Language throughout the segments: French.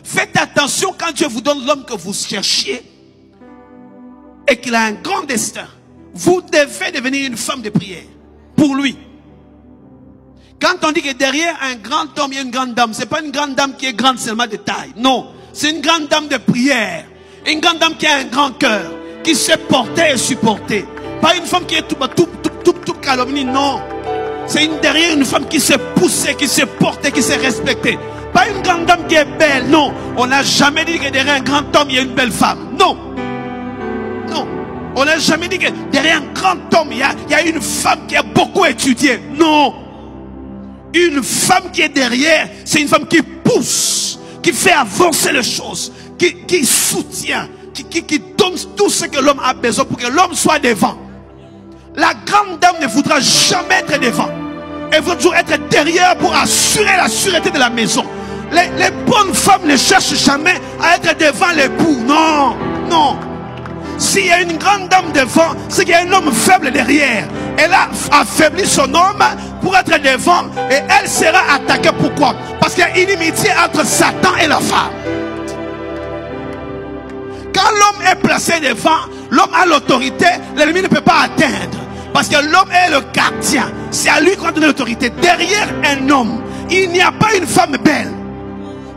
Faites attention quand Dieu vous donne l'homme que vous cherchiez et qu'il a un grand destin. Vous devez devenir une femme de prière pour lui. Quand on dit que derrière un grand homme, il y a une grande dame, ce n'est pas une grande dame qui est grande seulement de taille. Non, c'est une grande dame de prière. Une grande dame qui a un grand cœur, qui sait porter et supporter. Pas une femme qui est tout calomnie, non. C'est derrière une femme qui sait pousser, qui sait porter, qui sait respecter. Pas une grande dame qui est belle, non. On n'a jamais dit que derrière un grand homme, il y a une belle femme. Non. Non. On n'a jamais dit que derrière un grand homme, il y a une femme qui a beaucoup étudié. Non. Une femme qui est derrière, c'est une femme qui pousse, qui fait avancer les choses, qui soutient, qui donne tout ce que l'homme a besoin pour que l'homme soit devant. La grande dame ne voudra jamais être devant. Elle veut toujours être derrière pour assurer la sûreté de la maison. Les bonnes femmes ne cherchent jamais à être devant l'époux. Non, non. S'il y a une grande dame devant, c'est qu'il y a un homme faible derrière. Elle a affaibli son homme pour être devant et elle sera attaquée. Pourquoi? Parce qu'il y a inimitié entre Satan et la femme. Quand l'homme est placé devant, l'homme a l'autorité, l'ennemi ne peut pas atteindre. Parce que l'homme est le gardien. C'est à lui qu'on donne l'autorité. Derrière un homme, il n'y a pas une femme belle.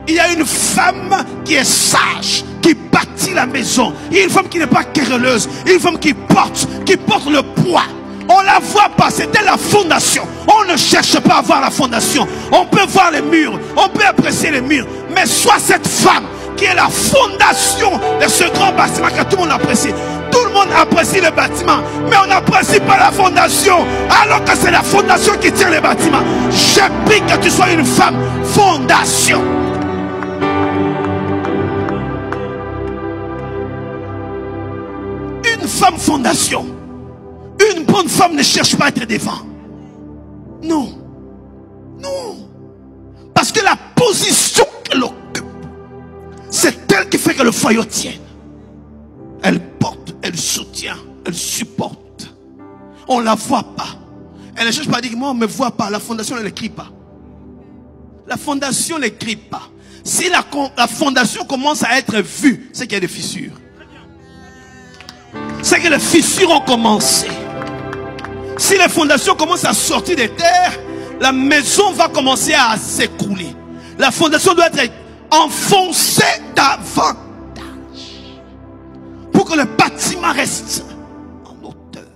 Il y a une femme qui est sage, qui bâtit la maison. Il y a une femme qui n'est pas querelleuse. Une femme qui porte le poids. On la voit pas, c'était la fondation. On ne cherche pas à voir la fondation. On peut voir les murs, on peut apprécier les murs. Mais soit cette femme qui est la fondation de ce grand bâtiment que tout le monde apprécie. Tout le monde apprécie le bâtiment, mais on n'apprécie pas la fondation. Alors que c'est la fondation qui tient le bâtiment. Je prie que tu sois une femme fondation. Une femme fondation. Une bonne femme ne cherche pas à être devant. Non. Non. Parce que la position qu'elle occupe, c'est elle qui fait que le foyer tienne. Elle porte, elle soutient, elle supporte. On ne la voit pas. Elle ne cherche pas à dire, moi on ne me voit pas. La fondation ne l'écrit pas. La fondation ne l'écrit pas. Si la fondation commence à être vue, c'est qu'il y a des fissures. C'est que les fissures ont commencé. Si les fondations commencent à sortir des terres, la maison va commencer à s'écrouler. La fondation doit être enfoncée davantage pour que le bâtiment reste en hauteur.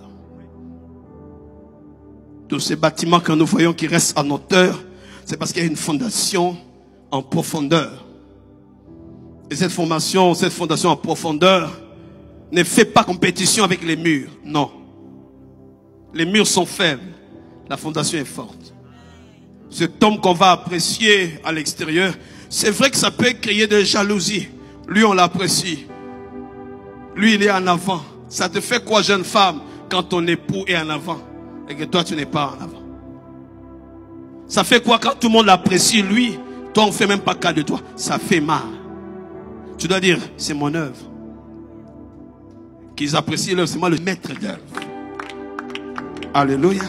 Tous ces bâtiments que nous voyons qui restent en hauteur, c'est parce qu'il y a une fondation en profondeur. Et cette fondation en profondeur ne fait pas compétition avec les murs. Non. Les murs sont faibles. La fondation est forte. Cet homme qu'on va apprécier à l'extérieur, c'est vrai que ça peut créer de jalousie. Lui, on l'apprécie. Lui, il est en avant. Ça te fait quoi, jeune femme, quand ton époux est en avant et que toi, tu n'es pas en avant? Ça fait quoi quand tout le monde l'apprécie, lui, toi, on ne fait même pas cas de toi? Ça fait mal. Tu dois dire, c'est mon œuvre. Qu'ils apprécient l'œuvre, c'est moi le maître d'œuvre. Alléluia.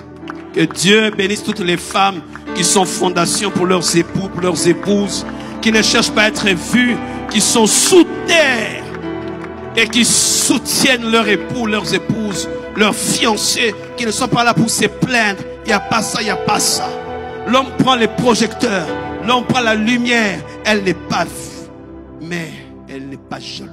Que Dieu bénisse toutes les femmes qui sont fondation pour leurs époux, pour leurs épouses, qui ne cherchent pas à être vues, qui sont sous terre et qui soutiennent leurs époux, leurs épouses, leurs fiancés, qui ne sont pas là pour se plaindre. Il n'y a pas ça, il n'y a pas ça. L'homme prend les projecteurs, l'homme prend la lumière. Elle n'est pas vue, mais elle n'est pas jalouse.